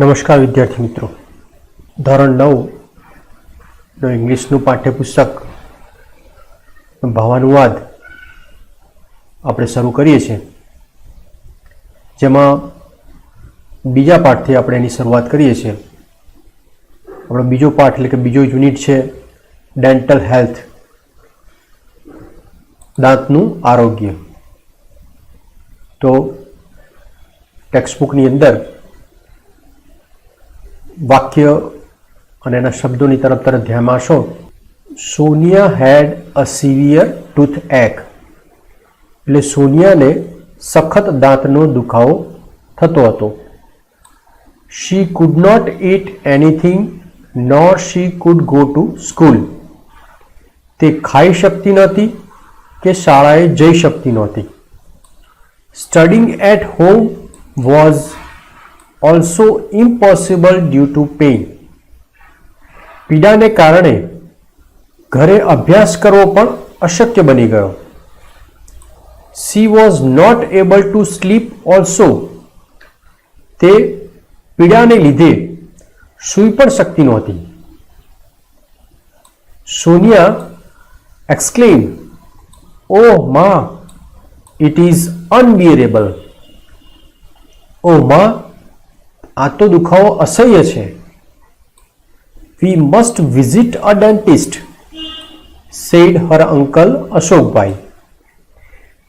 નમસ્કાર વિદ્યાર્થી મિત્રો, ધોરણ 9 ઇંગ્લિશનું પાઠ્યપુસ્તક ભાવાનુવાદ આપણે શરૂ કરીએ છીએ, જેમાં બીજા પાઠથી આપણે એની શરૂઆત કરીએ છીએ. આપણો બીજો પાઠ એટલે કે બીજો યુનિટ છે ડેન્ટલ હેલ્થ, દાંતનું આરોગ્ય. તો ટેક્સ્ટબુકની અંદર વાક્ય અને એના શબ્દોની તરફ ધ્યાન આપશો. Sonia had a severe tooth ache, એટલે સોનિયાને સખત દાંતનો દુખાવો થતો હતો. She could not eat anything nor she could go to school, તે ખાઈ શકતી નહોતી કે શાળાએ જઈ શકતી નહોતી. Studying at home was also impossible due to pain, પીડાને કારણે ઘરે અભ્યાસ કરવો પણ અશક્ય બની ગયો. She was not able to sleep also, તે પીડાને લીધે સૂઈ પણ શકતી નહોતી. Sonia exclaimed, "Oh ma, it is unbearable." Oh ma, આ તો દુખાવો અસહ્ય છે. We must visit a dentist, said her uncle અશોકભાઈ.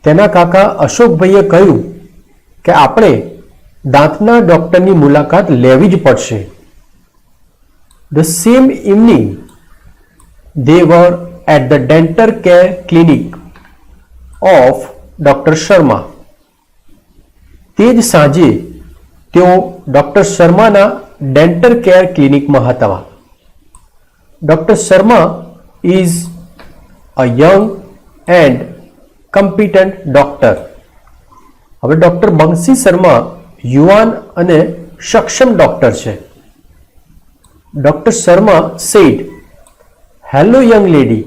તેના કાકા અશોકભાઈએ કહ્યું કે આપણે દાંતના ડોક્ટરની મુલાકાત લેવી જ પડશે. The same evening they were at the dental care clinic of Dr. Sharma. તે જ સાંજે તેઓ ડોક્ટર શર્માના ડેન્ટલ કેર ક્લિનિકમાં હતા. Doctor Sharma is a young and competent doctor. હવે ડોક્ટર બંસી શર્મા યુવાન અને સક્ષમ ડોક્ટર છે. Doctor Sharma said, "hello young lady,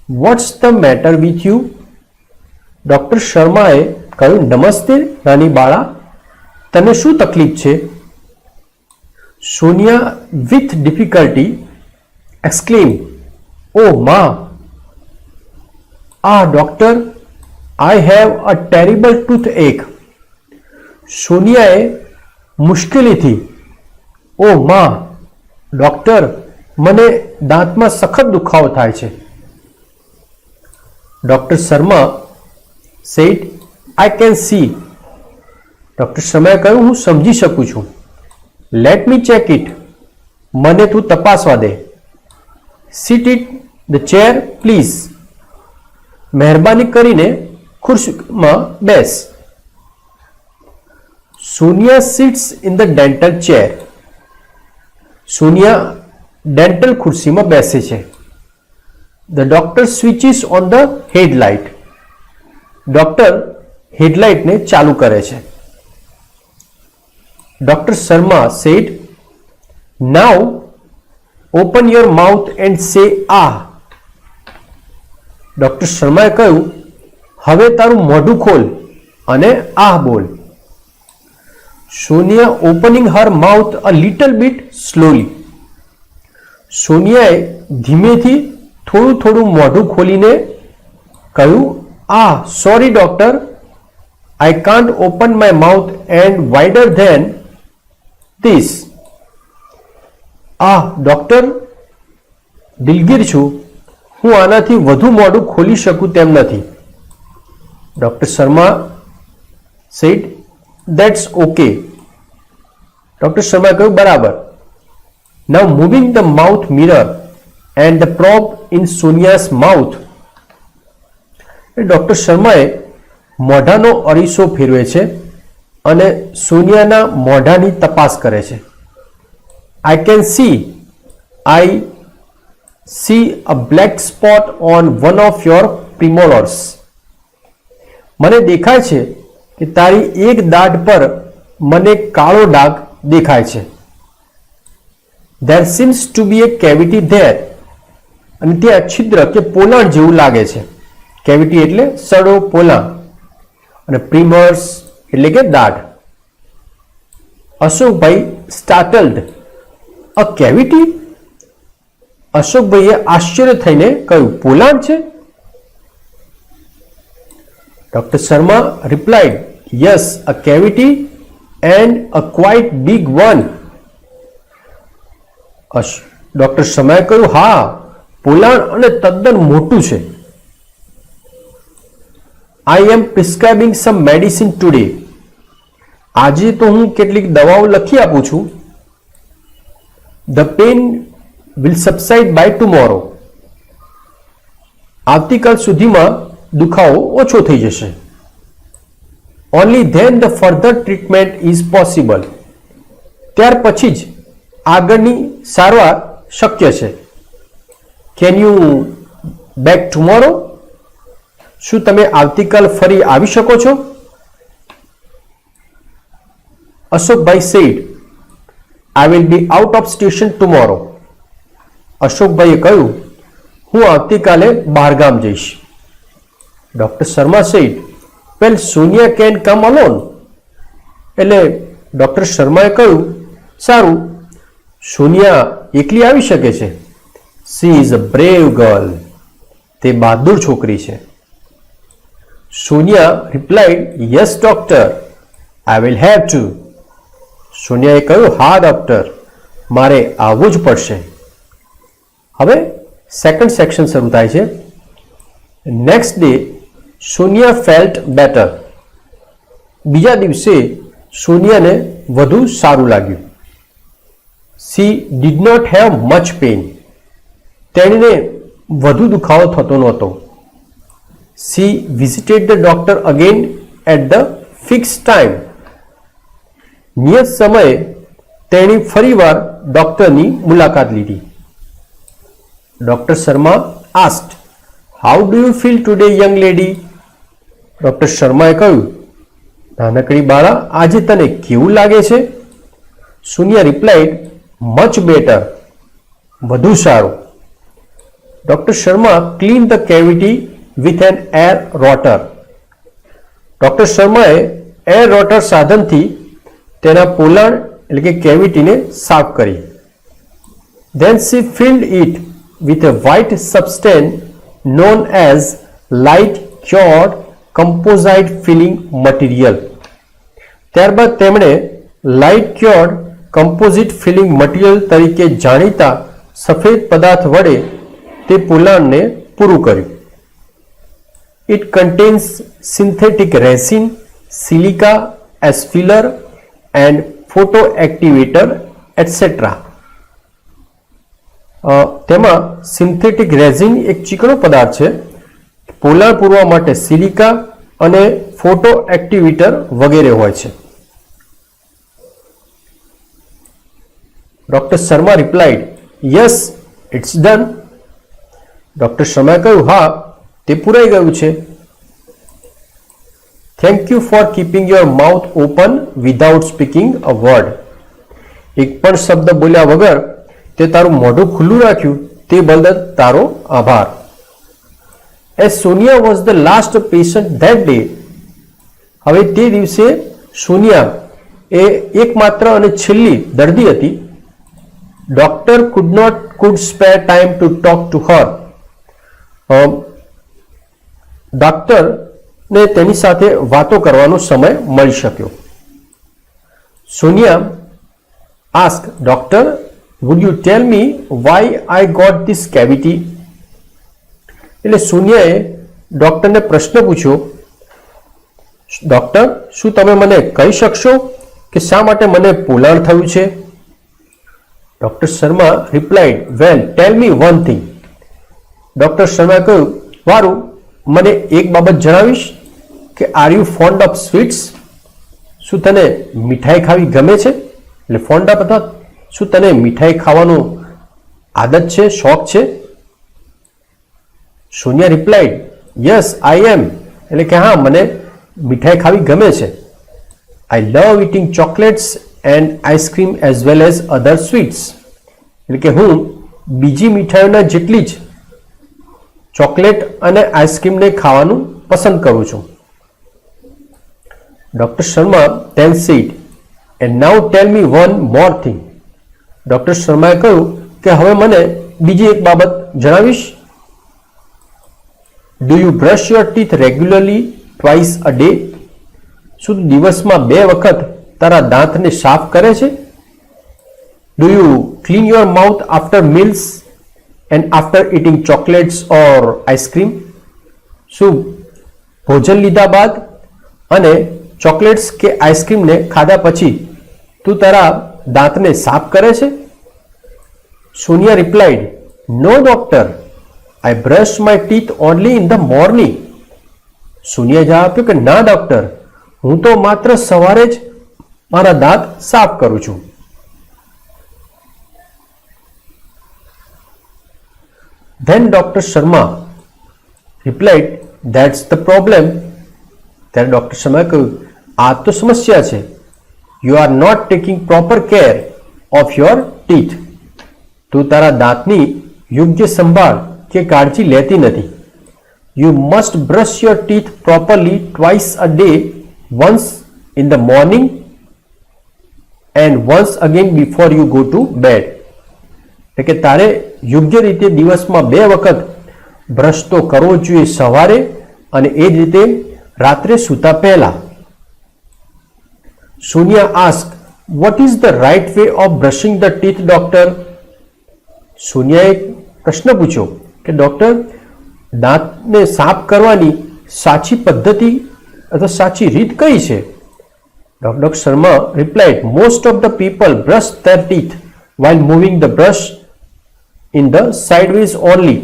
what's the matter with you?" Doctor શર્માએ કહ્યું, "નમસ્તે નાની બાળા, તને શું તકલીફ છે?" સોનિયા વિથ ડિફિકલ્ટી એક્સક્લેમ્ડ, "ઓ મા, doctor, I have a terrible toothache." સોનિયાએ મુશ્કેલીથી, "ઓ મા, ડોક્ટર, મને દાંતમાં સખત દુખાવો થાય છે." Doctor Sharma said, "I can see." Doctor શર્માએ કહ્યું, "હું સમજી શકું છું." "Let me check it." મને તું તપાસવા દે. "Sit it the chair please." મહેરબાની કરીને ખુરશીમાં બેસ. Sonia sits in the dental chair. Sonia dental ખુરશીમાં બેસે છે. The doctor switches on the headlight. Doctor હેડલાઇટને ચાલુ કરે છે. Dr. Sharma said, "Now open your mouth and say ah." Doctor શર્માએ કહ્યું, "હવે તારું મોઢું ખોલ અને આહ બોલ." Sonia opening her mouth a little bit slowly. સોનિયાએ ધીમેથી થોડું મોઢું ખોલીને કહ્યું, "sorry doctor, I can't open my mouth and wider than this." Doctor, દિલગીર છું, હું આનાથી વધુ મોઢું ખોલી શકું તેમ નથી. Doctor Sharma said, "that's okay." Doctor શર્માએ કહ્યું, "બરાબર." Now moving the mouth mirror and the probe in Sonia's mouth. Doctor શર્માએ મોઢાનો અરીસો ફેરવે છે અને સોનિયાના મોઢાની તપાસ કરે છે. I see a black spot on one of your premolars. મને દેખાય છે કે તારી એક દાઢ પર મને કાળો ડાઘ દેખાય છે. There seems to be a cavity there. અને ત્યાં છિદ્ર કે પોલાણ જેવું લાગે છે. કેવિટી એટલે સડો, પોલાણ, અને પ્રીમર્સ એટલે કે દાઢ. અશોકભાઈ startled. A cavity? અશોકભાઈએ આશ્ચર્ય થઈને કહ્યું, પોલાણ છે? Dr. Sharma replied, yes, a cavity and a quite big one. Doctor શર્માએ કહ્યું, હા, પોલાણ અને તદ્દન મોટું છે. I am prescribing some medicine today. આજે તો હું કેટલીક દવાઓ લખી આપું છું. The pain will subside by tomorrow. આવતીકાલ સુધીમાં દુખાવો ઓછો થઈ જશે. Only then the further treatment is possible. ત્યાર પછી જ આગળની સારવાર શક્ય છે. Can you back tomorrow? શું તમે આવતીકાલ ફરી આવી શકો છો? અશોકભાઈ said, I will be out of station tomorrow. અશોકભાઈએ કહ્યું, હું આવતીકાલે બહારગામ જઈશ. Doctor Sharma said, well, Sonia can come alone. એટલે ડોક્ટર શર્માએ કહ્યું, સારું, સોનિયા એકલી આવી શકે છે. She is a brave girl. તે બહાદુર છોકરી છે. Sonia replied, yes, doctor, I will have to. સોનિયાએ કહ્યું, હા ડોક્ટર, મારે આવવું જ પડશે. હવે સેકન્ડ સેક્શન શરૂ થાય છે. Next day Sonia felt better. બીજા દિવસે સોનિયાને વધુ સારું લાગ્યું. She did not have much pain. તેણીને વધુ દુખાવો થતો નહોતો. She visited the doctor again at the fixed time. નિયત સમયે તેણી ફરીવાર ડોક્ટરની મુલાકાત લીધી. Doctor Sharma asked, how do you feel today, young lady? Doctor શર્માએ કહ્યું, નાનકડી બાળા, આજે તને કેવું લાગે છે? Sonia replied, much better. વધુ સારું. Doctor Sharma cleaned the cavity with an air rotor. Doctor શર્માએ એર રોટર સાધનથી તેના પોલાણ એટલે કે કેવિટીને સાફ કરી. Then she filled it with a white substance known as light cured composite filling material. ત્યારબાદ તેમણે light cured composite filling material તરીકે જાણીતા સફેદ પદાર્થ વડે તે પોલાણને પૂરું કર્યું. It contains synthetic resin, silica as filler and photoactivator etc. તેમાં સિન્થેટિક રેઝિન એક ચીકણો પદાર્થ છે. પોલાણ પૂરવા માટે સિલિકા અને ફોટો એક્ટિવેટર વગેરે હોય છે. Doctor Sharma replied, yes, it's done. ડોક્ટર શર્માએ કહ્યું, હા, તે પૂરાઈ ગયું છે. Thank you for keeping your mouth open without speaking a word. એક પણ શબ્દ બોલ્યા વગર તે તારું મોઢું ખુલ્લું રાખ્યું તે બદલ તારો આભાર. As Sonia was the last patient that day. હવે તે દિવસે સોનિયા એ એકમાત્ર અને છેલ્લી દર્દી હતી. Doctor could spare time to talk to her. ડોક્ટરને તેની સાથે વાતો કરવાનો સમય મળી શક્યો. Sonia asked, Doctor, would you tell me why I got this cavity? એટલે સોનિયાએ ડોક્ટરને પ્રશ્ન પૂછ્યો, ડોક્ટર, શું તમે મને કહી શકશો કે શા માટે મને પોલાણ થયું છે? ડોક્ટર શર્મા રિપ્લાઇડ, વેલ, ટેલ મી વન થિંગ. ડોક્ટર શર્માએ કહ્યું, વારું, મને એક બાબત જણાવીશ કે are you found of sweets? શું તને મીઠાઈ ખાવી ગમે છે? એટલે ફોન્ડ ઓફ અથવા શું તને મીઠાઈ ખાવાનો આદત છે, શોખ છે? Sonia replied, yes, I am. એટલે કે હા, મને મીઠાઈ ખાવી ગમે છે. I love eating chocolates and ice cream as well as other sweets. એટલે કે હું બીજી મીઠાઈઓના જેટલી જ ચોકલેટ અને આઈસ્ક્રીમને ખાવાનું પસંદ કરું છું. Doctor Sharma then said, and now tell me one more thing. Doctor શર્માએ કહ્યું કે હવે મને બીજી એક બાબત જણાવીશ. Do you brush your teeth regularly twice a day? શું દિવસમાં 2 વખત તારા દાંતને સાફ કરે છે? Do you clean your mouth after meals and after eating chocolates or ice cream? શું ભોજન લીધા બાદ અને ચોકલેટ્સ કે આઈસ્ક્રીમને ખાધા પછી તું તારા દાંતને સાફ કરે છે? Sonia replied, no doctor, I brush my teeth only in the morning. સોનિયાએ જવાબ આપ્યો કે ના ડોક્ટર, હું તો માત્ર સવારે જ મારા દાંત સાફ કરું છું. Then Dr. Sharma replied, that's the problem. ત્યારે ડોક્ટર શર્માએ કહ્યું, આ તો સમસ્યા છે. You are not taking proper care of your teeth. તું તારા દાંતની યોગ્ય સંભાળ કે કાળજી લેતી નથી. You must brush your teeth properly twice a day, once in the morning and once again before you go to bed. એટલે કે તારે યોગ્ય રીતે દિવસમાં 2 વખત બ્રશ તો કરવો જોઈએ, સવારે અને એ જ રીતે રાત્રે સૂતા પહેલા. Sonia ask, what is the right way of brushing the teeth doctor? સોનિયાએ પ્રશ્ન પૂછ્યો કે ડોક્ટર, દાંતને સાફ કરવાની સાચી પદ્ધતિ અથવા સાચી રીત કઈ છે? Doctor Sharma replied, most of the people brush there teeth while moving the brush in the sideways only.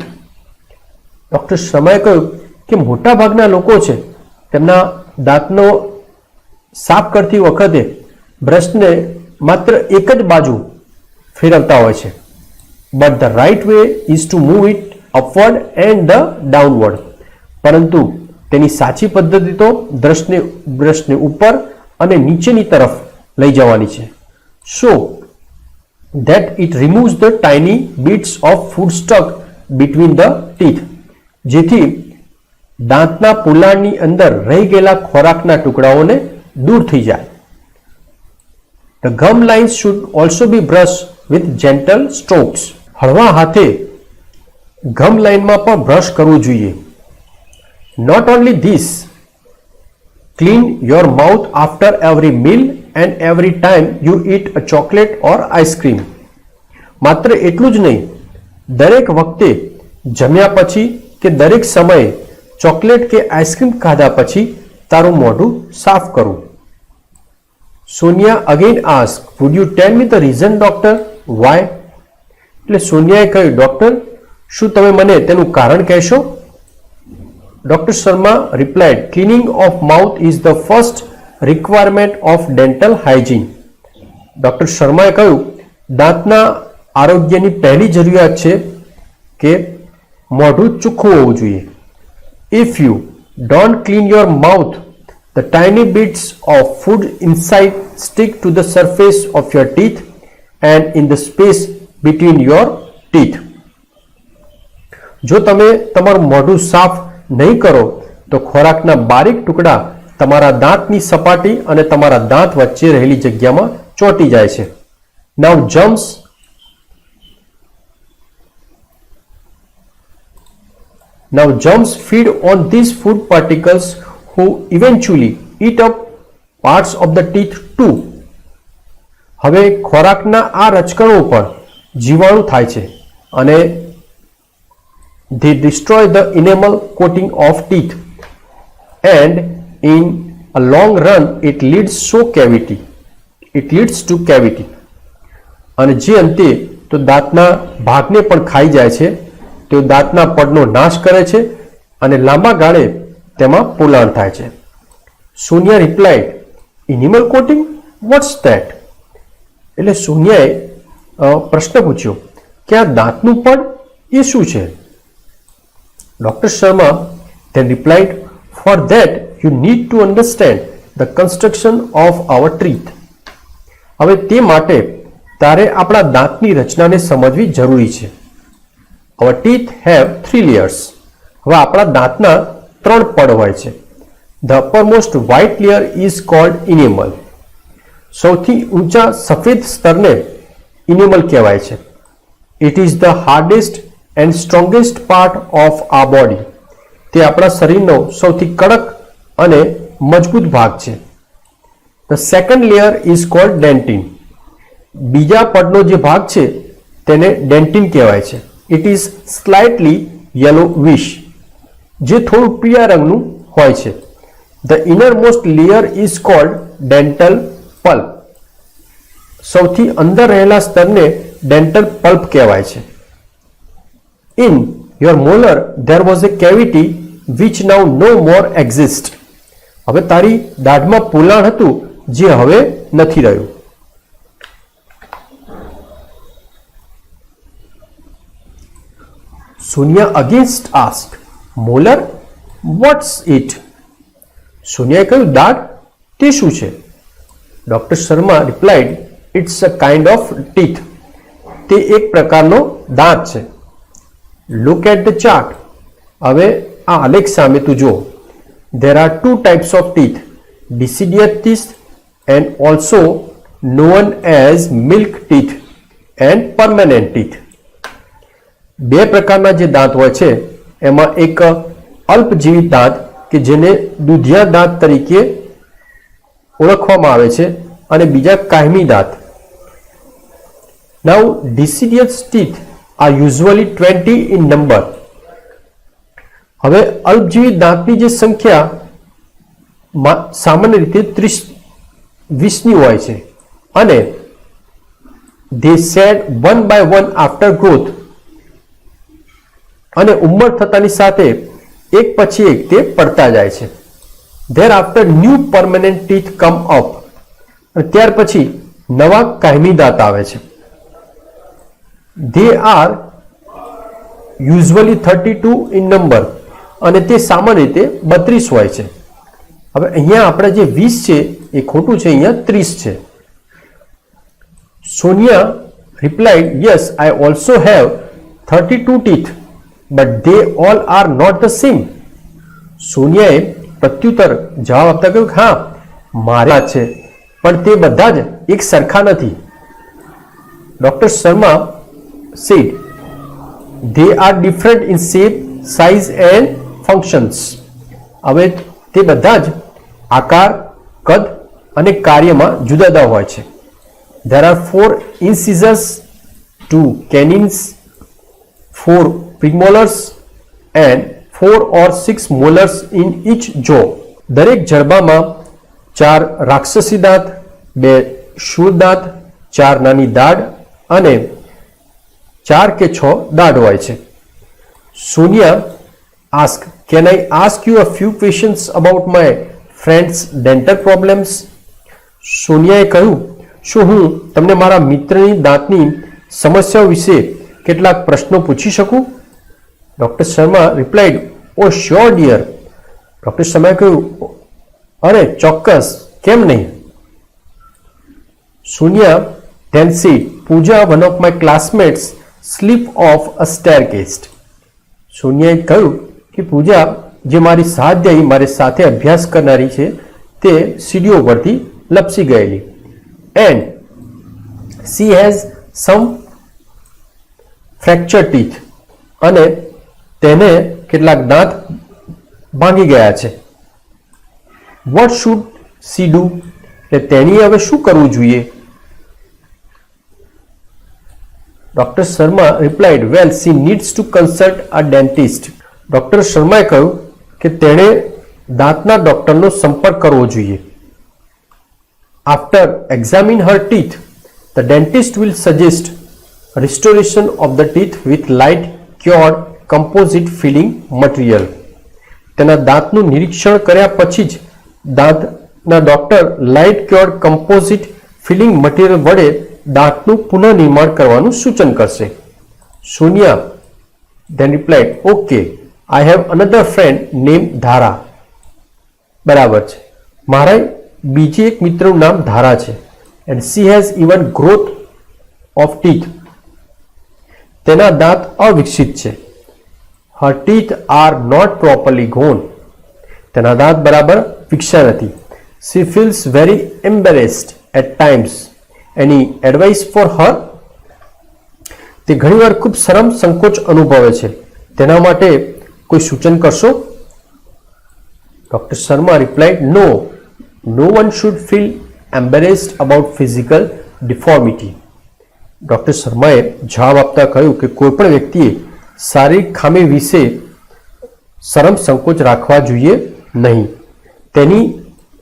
Doctor શર્માએ કહ્યું કે મોટા ભાગના લોકો છે તેમના દાંતનો સાફ કરતી વખતે બ્રશને માત્ર એક જ બાજુ ફેરવતા હોય છે. But the right way is to move it upward and the downward. પરંતુ તેની સાચી પદ્ધતિ તો બ્રશને ઉપર અને નીચેની તરફ લઈ જવાની છે. સો that it removes the tiny bits of food stuck between the teeth. જેથી દાંતના પોલાણની અંદર રહી ગયેલા ખોરાકના ટુકડાઓને દૂર થઈ જાય. The gum lines should also be brushed with gentle strokes. હળવા હાથે ગમ લાઇનમાં પણ બ્રશ કરવું જોઈએ. Not only this, clean your mouth after every meal and every time you eat a chocolate or ice cream. માત્ર એટલું જ નહીં, દરેક વખતે જમ્યા પછી કે દરેક સમયે ચોકલેટ કે આઈસ્ક્રીમ ખાધા પછી તારું મોઢું સાફ કરવું. Sonia again ask, would you tell me the reason doctor, why? એટલે સોનિયાએ કહ્યું, ડોક્ટર, શું તમે મને તેનું કારણ કહેશો? Doctor Sharma replied, cleaning of mouth is the first requirement of dental hygiene. Doctor શર્માએ કહ્યું, દાંતના આરોગ્યની પહેલી જરૂરિયાત છે કે મોઢું ચોખ્ખું હોવું જોઈએ. If you don't clean your mouth, the tiny bits of food inside stick to the surface of your teeth and in the space between your teeth. જો તમે તમારું મોઢું સાફ નહીં કરો તો ખોરાકના બારીક ટુકડા તમારા દાંતની સપાટી અને તમારા દાંત વચ્ચે રહેલી જગ્યામાં ચોંટી જાય છે. Now germs feed on these food particles who eventually eat up parts of the teeth too. હવે ખોરાકના આ રચકણો પર જીવાણુ થાય છે અને they destroy the enamel coating of teeth and in a long run it leads to cavity. અને જે અંતે તો દાંતના ભાગને પણ ખાઈ જાય છે, તેઓ દાંતના પડનો નાશ કરે છે અને લાંબા ગાળે તેમાં પોલાણ થાય છે. Sonia replied, animal coating, what's that? એટલે સોનિયાએ પ્રશ્ન પૂછ્યો કે આ દાંતનું પડ એ શું છે? Doctor Sharma then replied, for that you need to understand the construction of our teeth. હવે તે માટે તારે આપણા દાંતની રચનાને સમજવી જરૂરી છે. Our teeth have 3 layers. હવે આપણા દાંતના 3 પડ હોય છે. The uppermost white layer is called enamel. સૌથી ઊંચા સફેદ સ્તરને ઇનેમલ કહેવાય છે. It is the hardest and strongest part of આ બોડી. તે આપણા શરીરનો સૌથી કડક અને મજબૂત ભાગ છે. The second layer is cold dentine. બીજા પડનો જે ભાગ છે તેને ડેન્ટિન કહેવાય છે. ઇટ ઇઝ સ્લાઇટલી યલોવિશ, જે થોડું પીળા રંગનું હોય છે. The innermost layer is called dental pulp. સૌથી અંદર રહેલા સ્તરને ડેન્ટલ પલ્પ કહેવાય છે. In your molar there was a cavity which now no more exist. હવે તારી દાઢમાં પોલાણ હતું જે હવે નથી રહ્યું. Sonia against asked, Molar, what's it? સોનિયાએ કહ્યું, દાઢ તે શું છે? Doctor Sharma replied, it's a kind of teeth. તે એક પ્રકારનો દાંત છે. Look at the chart. હવે આ આલેખ સામે તું જો. There are two types of teeth, deciduous teeth and also known as milk teeth and permanent teeth. બે પ્રકારના જે દાંત હોય છે એમાં એક અલ્પજીવી દાંત કે જેને દૂધિયા દાંત તરીકે ઓળખવામાં આવે છે અને બીજા કાયમી દાંત. નાઉ deciduous teeth are usually 20 in number. હવે અલ્પજીવી દાંતની જે સંખ્યા સામાન્ય રીતે 20ની હોય છે અને they shed one by one after growth. અને ઉંમર થતાની સાથે એક પછી એક તે પડતા જાય છે. Thereafter new permanent teeth come up. અને ત્યાર પછી નવા કાયમી દાંત આવે છે. They are usually 32 in number. અને તે સામાન્ય રીતે 32 હોય છે. હવે અહીંયા આપણે જે 20 છે એ ખોટું છે, અહીંયા 30 છે. Sonia replied, yes I also have 32 teeth but they all are not the same. સોનિયાએ પ્રત્યુત્તર જવાબ આપતા કહ્યું, હા મારા છે પણ તે બધા જ એક સરખા નથી. Doctor Sharma said they are different in shape, size and functions. હવે તે બધા જ આકાર, કદ અને કાર્યમાં જુદા જુદા હોય છે. There are 4 incisors, 2 canines, 4 premolars and 4 or 6 molars in each jaw. દરેક જડબામાં 4 રાક્ષસી દાંત, 2 શૂળ દાંત, 4 નાની દાઢ અને 4 કે 6 દાઢ હોય છે. Sonia asked, can I ask you a few questions about my friend's dental problems? સોનિયાએ કહ્યું, શું હું તમને મારા મિત્રની દાંતની સમસ્યાઓ વિશે કેટલાક પ્રશ્નો પૂછી શકું? ડોક્ટર શર્મા રિપ્લાઇડ, ઓ શ્યોર ડિયર. ડોક્ટર શર્માએ કહ્યું, અરે ચોક્કસ, કેમ નહીં? Sonia then said, Pooja, one of my classmates, slipped off a staircase. સોનિયાએ કહ્યું કે પૂજા, જે મારી સહાધ્યાયી મારી સાથે અભ્યાસ કરનારી છે, તે સીડીઓ પરથી લપસી ગયેલી. And she has some fractured teeth. અને તેને કેટલાક દાંત ભાંગી ગયા છે. What should she do? એટલે તેની હવે શું કરવું જોઈએ? Doctor Sharma replied, well she needs to consult a dentist. Doctor શર્માએ કહ્યું કે તેણે દાંતના ડોક્ટરનો સંપર્ક કરવો જોઈએ. After examining her teeth, the dentist will suggest restoration of the teeth with light cured composite filling material. તેના દાંતનું નિરીક્ષણ કર્યા પછી જ દાંતના doctor light cured composite filling material વડે દાંતનું પુનઃનિર્માણ કરવાનું સૂચન કરશે. Sonia then replied, okay, I have another friend named Dhara. બરાબર છે, મારા બીજી એક મિત્રનું નામ ધારા છે. and she has even growth of teeth. તેના દાંત અવિકસિત છે. her teeth are not properly grown. તેના દાંત બરાબર વિકસ્યા નથી. she feels very embarrassed. at times. Any advice for her? તે ઘણીવાર ખૂબ શરમ સંકોચ અનુભવે છે, તેના માટે કોઈ સૂચન કરશો? Dr. Sharma replied, no one should feel embarrassed about physical deformity. Doctor શર્માએ જવાબ આપતા કહ્યું કે કોઈ પણ વ્યક્તિએ શારીરિક ખામી વિશે શરમ સંકોચ રાખવા જોઈએ નહીં.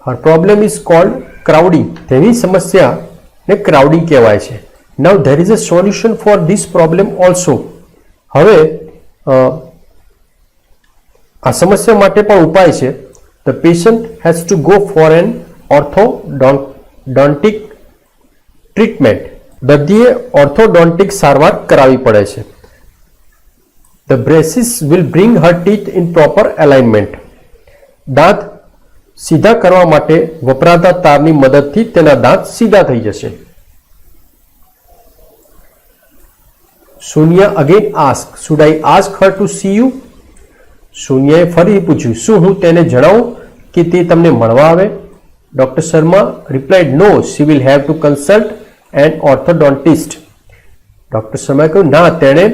her problem is called crowding. તેની સમસ્યાને ક્રાઉડિંગ કહેવાય છે. Now there is a solution for this problem also. હવે આ સમસ્યા માટે પણ ઉપાય છે. The patient has to go for an orthodontic treatment. દર્દીએ ઓર્થોડોન્ટિક સારવાર કરાવવી પડે છે. The braces will bring her teeth in proper alignment. દાંત સીધા કરવા માટે વપરાતા તારની મદદથી તેના દાંત સીધા થઈ જશે. Sonia again asked, should I ask her to see you? સોનિયાએ ફરી પૂછ્યું, શું હું તેને જણાવું કે તે તમને મળવા આવે? Doctor Sharma replied, no, she will have to consult an orthodontist. Doctor શર્માએ કહ્યું, ના, તેણે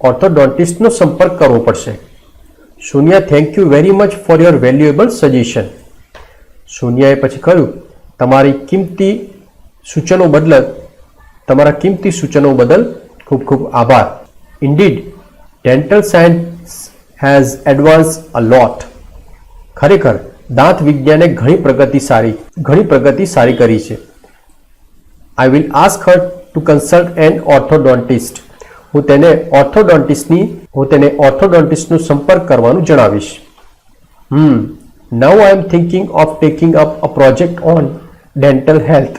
ઓર્થોડોન્ટિસ્ટનો સંપર્ક કરવો પડશે. Sonia, thank you very much for your valuable suggestion. સોનિયાએ પછી કહ્યું, તમારા કિંમતી સૂચનો બદલ ખૂબ ખૂબ આભાર. Indeed, dental science has advanced a lot. ખરેખર દાંત વિજ્ઞાને ઘણી પ્રગતિ સારી કરી છે. I will ask her to consult an orthodontist. હું તેને ઓર્થોડોન્ટિસ્ટનો સંપર્ક કરવાનું જણાવીશ. Now I am thinking of taking up a project on dental health.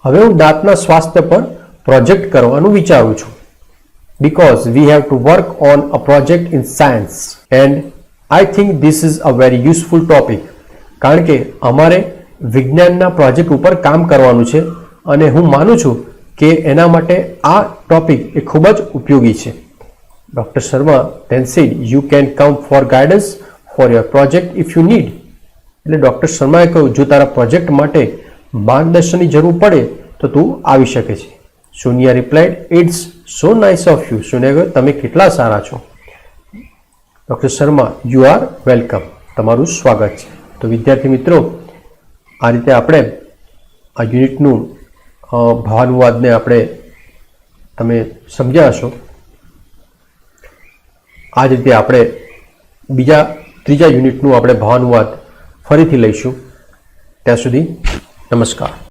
હવે હું દાંતના સ્વાસ્થ્ય પર પ્રોજેક્ટ કરવાનું વિચારું છું. Because we have to work on a project in science and I think this is a very useful topic. કારણ કે અમારે વિજ્ઞાનના પ્રોજેક્ટ ઉપર કામ કરવાનું છે અને હું માનું છું કે એના માટે આ ટોપિક એ ખૂબ જ ઉપયોગી છે. Doctor Sharma then said, you can come for guidance for your project if you need. એટલે ડોક્ટર શર્માએ કહ્યું, જો તારા પ્રોજેક્ટ માટે માર્ગદર્શનની જરૂર પડે તો તું આવી શકે છે. Sonia replied, it's so nice of you. Sonia કહ્યું, તમે કેટલા સારા છો. Doctor Sharma, you are welcome. તમારું સ્વાગત છે. તો વિદ્યાર્થી મિત્રો, આ રીતે આપણે આ યુનિટનું ભાવાનુવાદને તમે સમજ્યા હશો. આ જ રીતે આપણે ત્રીજા યુનિટનું આપણે ભાવાનુવાદ ફરીથી લઈશું. ત્યાં સુધી નમસ્કાર.